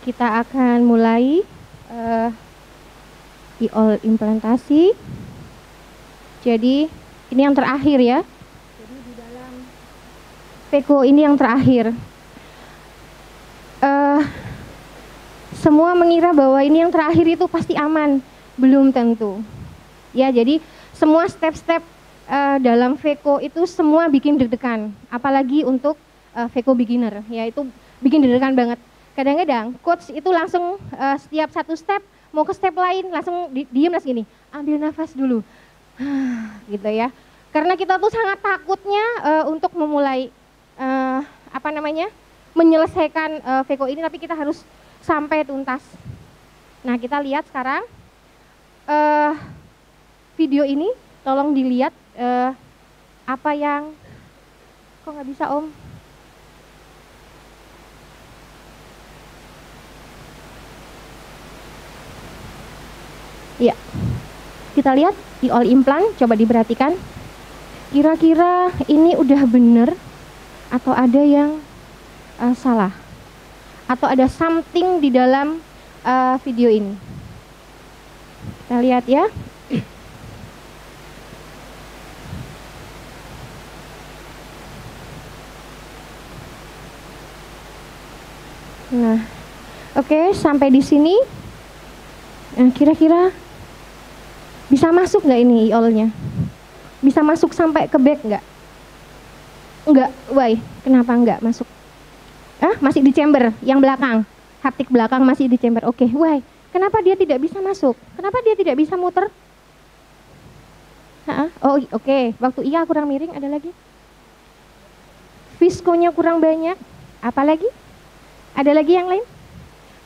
kita akan mulai IOL implantasi. Jadi ini yang terakhir ya. Jadi di dalam Veko ini yang terakhir. Semua mengira bahwa ini yang terakhir itu pasti aman, belum tentu. Ya, jadi semua step-step dalam Veko itu semua bikin deg-degan, apalagi untuk Veko beginner, ya itu bikin deg-degan banget. Kadang-kadang coach itu langsung setiap satu step mau ke step lain langsung diem langsung gini, ambil nafas dulu, gitu ya. Karena kita tuh sangat takutnya untuk memulai menyelesaikan Veko ini, tapi kita harus sampai tuntas. Nah, kita lihat sekarang video ini, tolong dilihat apa yang kok nggak bisa Om? Iya, kita lihat IOL implant, coba diperhatikan. Kira-kira ini udah bener atau ada yang salah? Atau ada something di dalam video ini? Kita lihat ya. Nah, oke, sampai di sini. Nah, kira-kira bisa masuk nggak ini IOL-nya? Bisa masuk sampai ke back nggak? Nggak, why? Kenapa nggak masuk? Masih di chamber yang belakang, haptik belakang masih di chamber. Oke, why? Kenapa dia tidak bisa masuk? Kenapa dia tidak bisa muter? Oh, oke. Waktu iya kurang miring, ada lagi? Viskonya kurang banyak. Apa lagi? Ada lagi yang lain?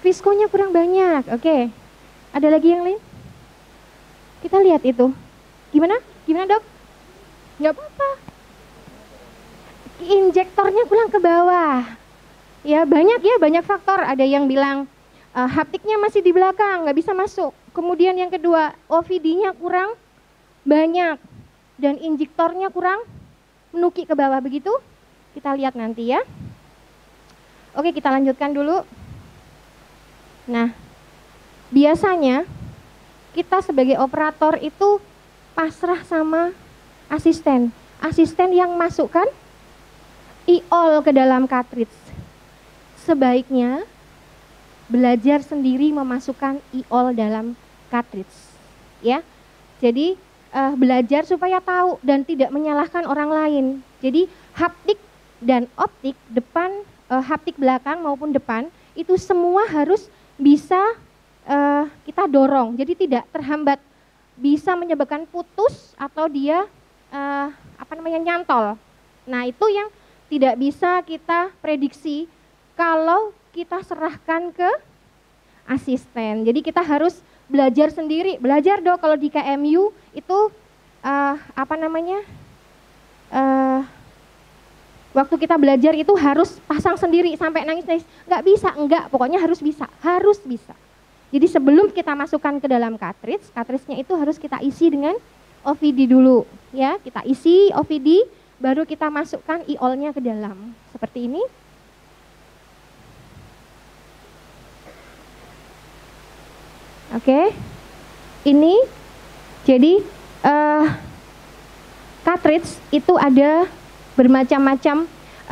Viskonya kurang banyak. Oke. Ada lagi yang lain? Kita lihat itu. Gimana? Gimana, Dok? Nggak apa-apa. Injektornya kurang ke bawah. Ya, banyak faktor. Ada yang bilang haptiknya masih di belakang, nggak bisa masuk. Kemudian yang kedua, OVD-nya kurang banyak dan injektornya kurang menukik ke bawah, begitu. Kita lihat nanti ya. Oke, kita lanjutkan dulu. Nah, biasanya kita sebagai operator itu pasrah sama asisten. Asisten yang masukkan IOL ke dalam cartridge. Sebaiknya belajar sendiri memasukkan IOL dalam cartridge, ya. Jadi belajar supaya tahu dan tidak menyalahkan orang lain. Jadi haptik dan optik depan, haptik belakang maupun depan itu semua harus bisa kita dorong. Jadi tidak terhambat, bisa menyebabkan putus atau dia nyantol. Nah, itu yang tidak bisa kita prediksi kalau kita serahkan ke asisten. Jadi kita harus belajar sendiri. Belajar dong kalau di KMU itu waktu kita belajar itu harus pasang sendiri sampai nangis-nangis. Nggak bisa, enggak. Pokoknya harus bisa, harus bisa. Jadi sebelum kita masukkan ke dalam cartridge-nya itu harus kita isi dengan OVD dulu, ya. Kita isi OVD, baru kita masukkan IOL-nya ke dalam. Seperti ini. Oke, ini jadi cartridge itu ada bermacam-macam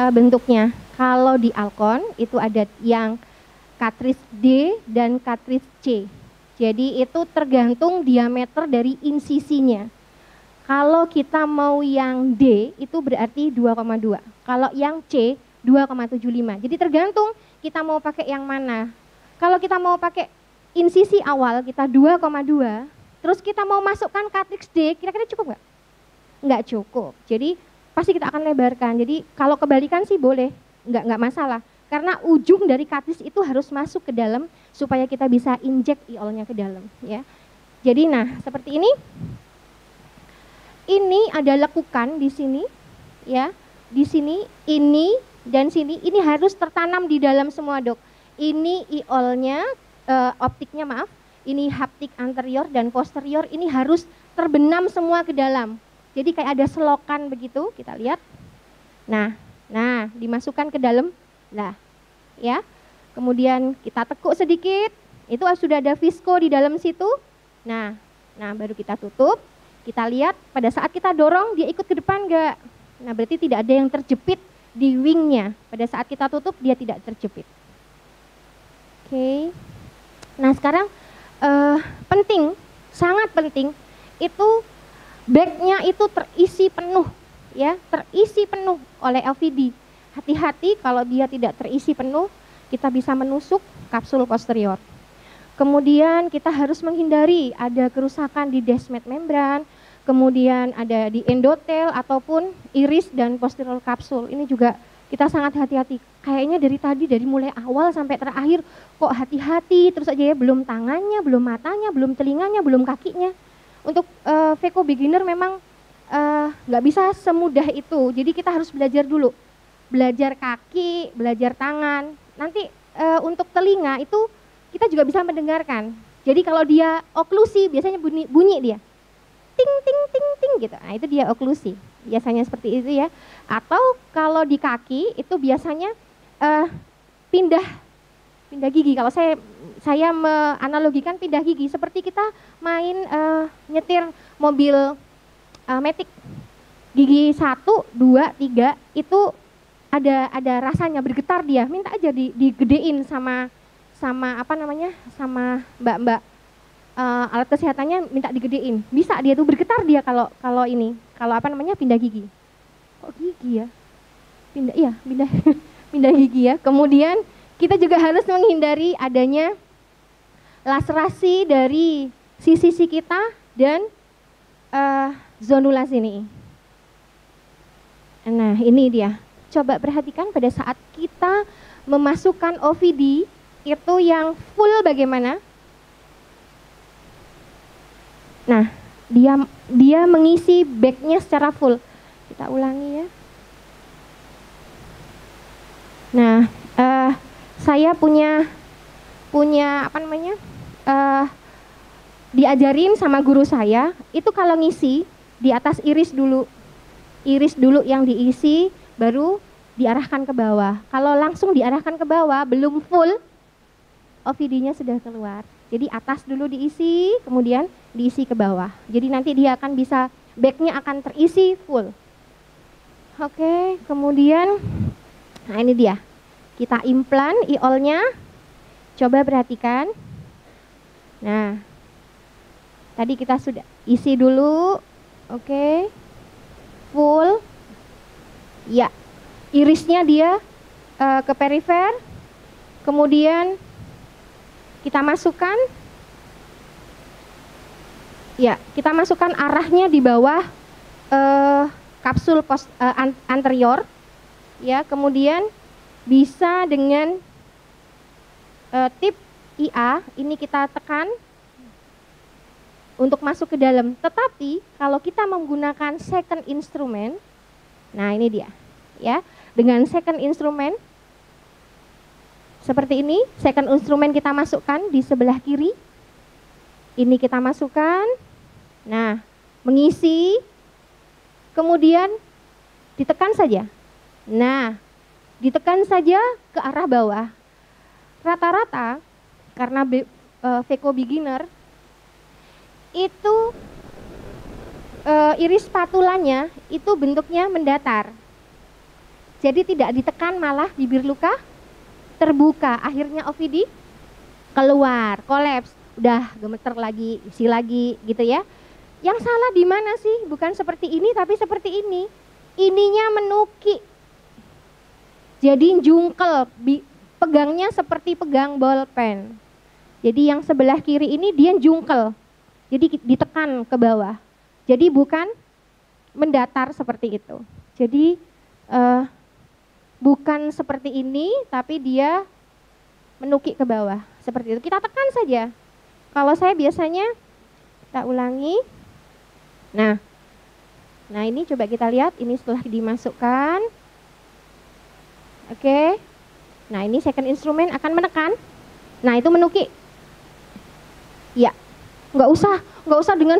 bentuknya. Kalau di Alcon itu ada yang cartridge D dan cartridge C. Jadi itu tergantung diameter dari insisinya. Kalau kita mau yang D itu berarti 2,2. Kalau yang C 2,75. Jadi tergantung kita mau pakai yang mana. Kalau kita mau pakai insisi awal kita 2,2, terus kita mau masukkan cartridge D, kira-kira cukup nggak? Nggak cukup. Jadi pasti kita akan lebarkan. Jadi kalau kebalikan sih boleh, nggak masalah. Karena ujung dari cartridge itu harus masuk ke dalam supaya kita bisa injek IOL-nya ke dalam, ya. Jadi nah, seperti ini. Ini ada lekukan di sini, ya. Di sini, ini dan sini, ini harus tertanam di dalam semua, Dok. Ini IOL-nya, optiknya maaf, ini haptik anterior dan posterior, ini harus terbenam semua ke dalam. Jadi kayak ada selokan begitu, kita lihat. Nah, dimasukkan ke dalam. Nah, ya. kemudian kita tekuk sedikit, itu sudah ada visko di dalam situ. Nah, baru kita tutup, kita lihat pada saat kita dorong dia ikut ke depan enggak. Nah, berarti tidak ada yang terjepit di wingnya. Pada saat kita tutup dia tidak terjepit. Oke. Nah, sekarang penting, sangat penting, itu bagnya itu terisi penuh, ya, terisi penuh oleh LVD. Hati-hati kalau dia tidak terisi penuh, kita bisa menusuk kapsul posterior. Kemudian kita harus menghindari ada kerusakan di desmet membran, kemudian ada di endotel ataupun iris dan posterior kapsul. Ini juga kita sangat hati-hati. Kayaknya dari mulai awal sampai terakhir kok hati-hati terus aja ya, belum tangannya, belum matanya, belum telinganya, belum kakinya. Untuk Veko beginner memang nggak bisa semudah itu. Jadi kita harus belajar dulu, belajar kaki, belajar tangan. Nanti untuk telinga itu kita juga bisa mendengarkan. Jadi kalau dia oklusi biasanya bunyi dia, ting ting ting ting gitu. Nah itu dia oklusi. Biasanya seperti itu ya. Atau kalau di kaki itu biasanya pindah gigi. Kalau saya menganalogikan pindah gigi seperti kita main nyetir mobil Matic. Gigi 1, 2, 3 itu ada rasanya bergetar dia. Minta aja digedein sama apa namanya? Sama mbak-mbak alat kesehatannya, minta digedein. Bisa dia tuh bergetar dia kalau kalau apa namanya pindah gigi. Kok gigi ya? Pindah gigi ya. Kemudian kita juga harus menghindari adanya laserasi dari sisi kita dan zonula sini. Nah ini dia. Coba perhatikan pada saat kita memasukkan OVD itu yang full bagaimana? Nah, dia mengisi bagnya secara full. Kita ulangi ya. Nah, saya punya apa namanya? Diajarin sama guru saya, itu kalau ngisi di atas iris dulu yang diisi, baru diarahkan ke bawah. Kalau langsung diarahkan ke bawah, belum full, OVD-nya sudah keluar. Jadi atas dulu diisi, kemudian diisi ke bawah. Jadi nanti dia akan bisa, bagnya akan terisi full. Oke, kemudian, nah ini dia. Kita implan IOL-nya, coba perhatikan. Nah, tadi kita sudah isi dulu, oke, full. Ya, irisnya dia ke perifer, kemudian kita masukkan, ya, kita masukkan arahnya di bawah kapsul anterior, ya, kemudian bisa dengan tip IA, ini kita tekan untuk masuk ke dalam. Tetapi kalau kita menggunakan second instrument, nah ini dia, ya, dengan second instrument seperti ini, second instrument kita masukkan di sebelah kiri, ini kita masukkan, nah mengisi, kemudian ditekan saja, nah ditekan saja ke arah bawah. Rata-rata karena Veko beginner itu iris spatulanya itu bentuknya mendatar, jadi tidak ditekan, malah bibir luka terbuka, akhirnya OVD keluar, kolaps, udah gemeter lagi, isi lagi gitu ya. Yang salah di mana sih? Bukan seperti ini tapi seperti ini. Ininya menuki. Jadi jungkel, pegangnya seperti pegang bolpen. Jadi yang sebelah kiri ini dia jungkel. Jadi ditekan ke bawah. Jadi bukan mendatar seperti itu. Jadi bukan seperti ini, tapi dia menukik ke bawah, seperti itu. Kita tekan saja. Kalau saya biasanya, kita ulangi. Nah ini coba kita lihat, ini setelah dimasukkan. Oke. Nah ini second instrument akan menekan. Nah itu menukik. Ya, nggak usah dengan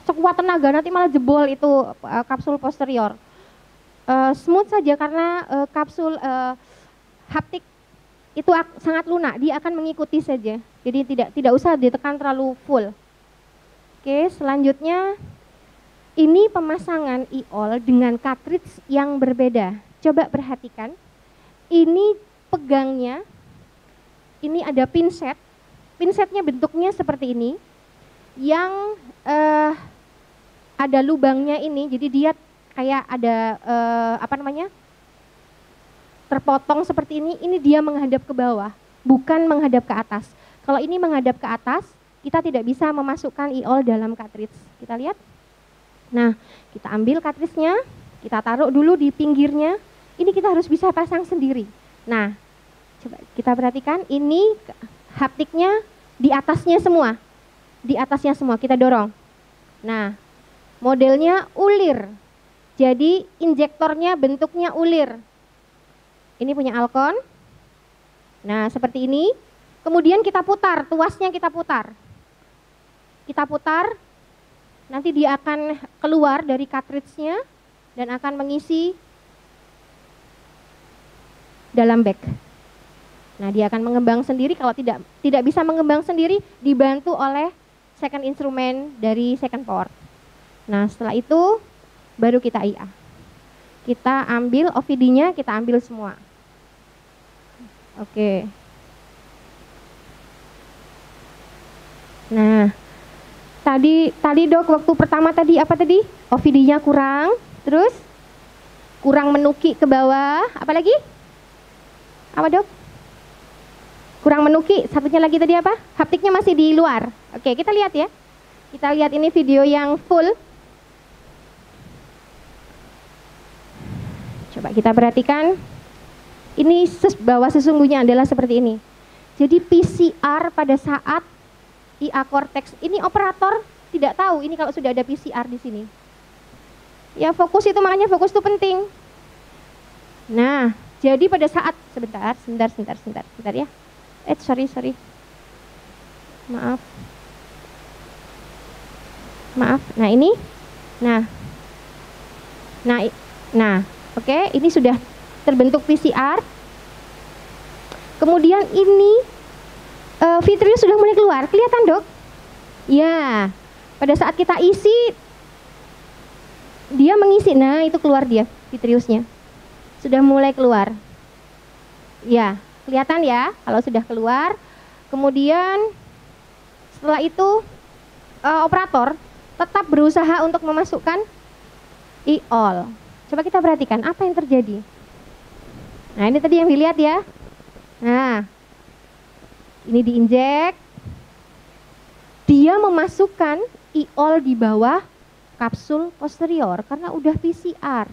sekuat tenaga, nanti malah jebol itu kapsul posterior. Smooth saja karena kapsul haptik itu sangat lunak, dia akan mengikuti saja. Jadi tidak usah ditekan terlalu full. Oke, selanjutnya ini pemasangan e-all dengan cartridge yang berbeda. Coba perhatikan. Ini pegangnya, ini ada pinset. Pinsetnya bentuknya seperti ini. Yang ada lubangnya ini, jadi dia kayak ada terpotong seperti ini dia menghadap ke bawah, bukan menghadap ke atas. Kalau ini menghadap ke atas, kita tidak bisa memasukkan e-all dalam cartridge. Kita lihat. Nah, kita ambil cartridge-nya, kita taruh dulu di pinggirnya. Ini kita harus bisa pasang sendiri. Nah, coba kita perhatikan, ini haptiknya di atasnya semua. Di atasnya semua, kita dorong. Nah, modelnya ulir. Jadi injektornya bentuknya ulir. Ini punya Alcon. Nah, seperti ini. Kemudian kita putar, tuasnya kita putar. Kita putar, nanti dia akan keluar dari cartridge-nya dan akan mengisi dalam bag. Nah, dia akan mengembang sendiri. Kalau tidak bisa mengembang sendiri, dibantu oleh second instrument dari second port. Nah, setelah itu baru kita IA. Kita ambil OVD-nya, kita ambil semua. Oke. Nah, tadi dok, waktu pertama tadi apa tadi? OVD-nya kurang, terus kurang menuki ke bawah, apa lagi? Apa dok? Kurang menuki, satunya lagi tadi apa? Haptiknya masih di luar. Oke, kita lihat ya. Kita lihat ini video yang full. Coba kita perhatikan. Ini bahwa sesungguhnya adalah seperti ini. Jadi PCR pada saat IA Cortex, ini operator tidak tahu ini kalau sudah ada PCR di sini. Ya fokus itu, makanya fokus itu penting. Nah, jadi pada saat, sebentar ya. Sorry. Maaf. Nah ini, nah, oke, ini sudah terbentuk PCR. Kemudian ini Vitreous sudah mulai keluar, kelihatan dok? Ya, pada saat kita isi, dia mengisi, nah itu keluar dia, Vitreousnya. Sudah mulai keluar. Ya, kelihatan ya kalau sudah keluar. Kemudian setelah itu operator tetap berusaha untuk memasukkan e-all. Coba kita perhatikan apa yang terjadi. Nah ini tadi yang dilihat ya. Nah ini diinjek, dia memasukkan e-all di bawah kapsul posterior karena udah PCR.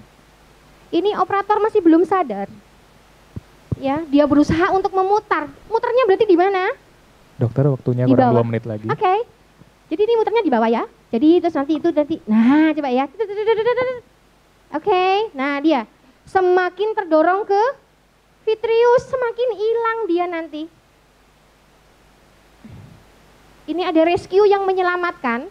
Ini operator masih belum sadar. Ya, dia berusaha untuk memutar. Muternya berarti di mana? Dokter, waktunya kurang 2 menit lagi. Oke. Jadi ini muternya di bawah ya. Jadi terus nanti itu nanti. Nah, coba ya. Oke. Nah, dia semakin terdorong ke Vitreous, semakin hilang dia nanti. Ini ada rescue yang menyelamatkan,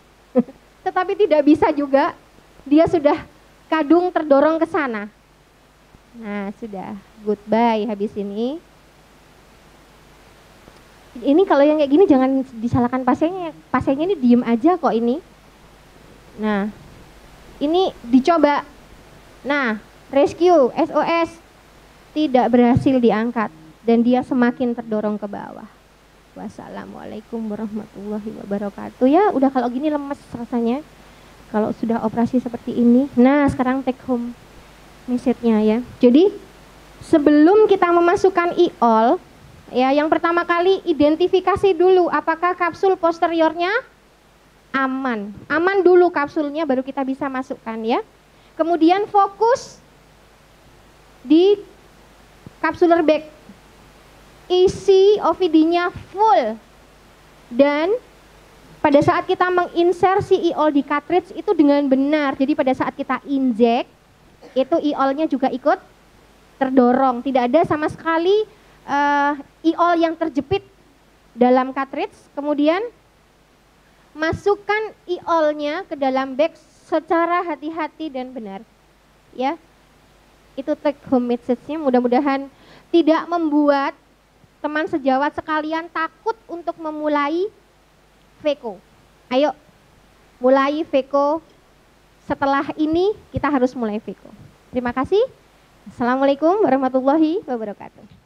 tetapi tidak bisa juga. Dia sudah kadung terdorong ke sana. Nah, sudah goodbye habis ini. Ini kalau yang kayak gini jangan disalahkan pasiennya. Pasiennya ini diem aja kok ini. Nah, ini dicoba. Nah, rescue, SOS tidak berhasil diangkat dan dia semakin terdorong ke bawah. Wassalamualaikum warahmatullahi wabarakatuh. Ya, udah kalau gini lemes rasanya. Kalau sudah operasi seperti ini. Nah, sekarang take home message-nya ya. Jadi sebelum kita memasukkan e-all, ya yang pertama kali identifikasi dulu apakah kapsul posteriornya aman. Aman dulu kapsulnya baru kita bisa masukkan ya. Kemudian fokus di kapsuler bag. Isi OVD-nya full. Dan pada saat kita menginsersi e-all di cartridge itu dengan benar. Jadi pada saat kita injek itu e-all-nya juga ikut terdorong. Tidak ada sama sekali e-all yang terjepit dalam cartridge. Kemudian masukkan e-all-nya ke dalam bag secara hati-hati dan benar. Ya, itu take home message-nya. Mudah-mudahan tidak membuat teman sejawat sekalian takut untuk memulai VECO. Ayo, mulai VECO. Setelah ini kita harus mulai VECO. Terima kasih. Assalamualaikum warahmatullahi wabarakatuh.